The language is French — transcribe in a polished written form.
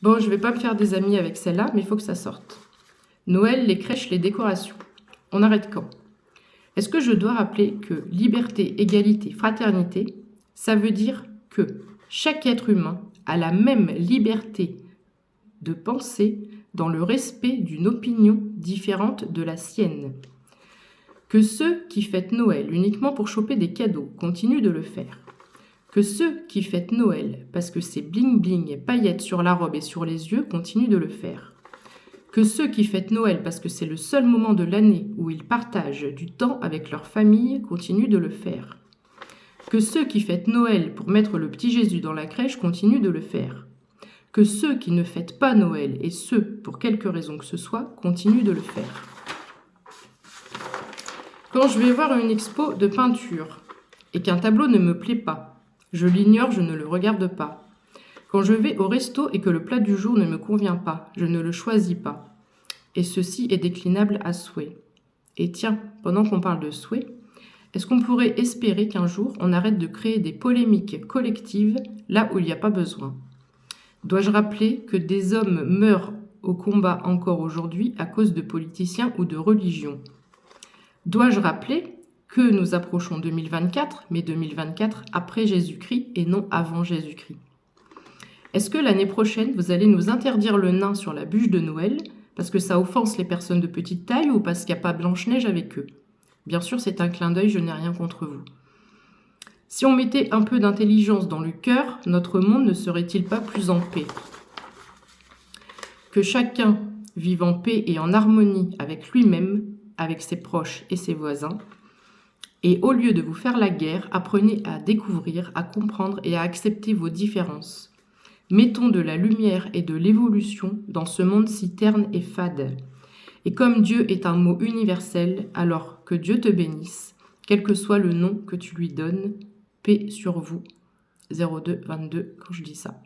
Bon, je vais pas me faire des amis avec celle-là, mais il faut que ça sorte. Noël, les crèches, les décorations. On arrête quand? Est-ce que je dois rappeler que liberté, égalité, fraternité, ça veut dire que chaque être humain a la même liberté de penser dans le respect d'une opinion différente de la sienne? Que ceux qui fêtent Noël uniquement pour choper des cadeaux continuent de le faire. Que ceux qui fêtent Noël parce que c'est bling bling et paillettes sur la robe et sur les yeux continuent de le faire. Que ceux qui fêtent Noël parce que c'est le seul moment de l'année où ils partagent du temps avec leur famille continuent de le faire. Que ceux qui fêtent Noël pour mettre le petit Jésus dans la crèche continuent de le faire. Que ceux qui ne fêtent pas Noël, et ce, pour quelque raison que ce soit, continuent de le faire. Quand je vais voir une expo de peinture et qu'un tableau ne me plaît pas, je l'ignore, je ne le regarde pas. Quand je vais au resto et que le plat du jour ne me convient pas, je ne le choisis pas. Et ceci est déclinable à souhait. Et tiens, pendant qu'on parle de souhait, est-ce qu'on pourrait espérer qu'un jour on arrête de créer des polémiques collectives là où il n'y a pas besoin? Dois-je rappeler que des hommes meurent au combat encore aujourd'hui à cause de politiciens ou de religions? Dois-je rappeler que nous approchons 2024, mais 2024 après Jésus-Christ et non avant Jésus-Christ? Est-ce que l'année prochaine, vous allez nous interdire le nain sur la bûche de Noël parce que ça offense les personnes de petite taille ou parce qu'il n'y a pas Blanche-Neige avec eux? Bien sûr, c'est un clin d'œil, je n'ai rien contre vous. Si on mettait un peu d'intelligence dans le cœur, notre monde ne serait-il pas plus en paix? Que chacun vive en paix et en harmonie avec lui-même, avec ses proches et ses voisins. Et au lieu de vous faire la guerre, apprenez à découvrir, à comprendre et à accepter vos différences. Mettons de la lumière et de l'évolution dans ce monde si terne et fade. Et comme Dieu est un mot universel, alors que Dieu te bénisse, quel que soit le nom que tu lui donnes, paix sur vous. 02 22 quand je dis ça.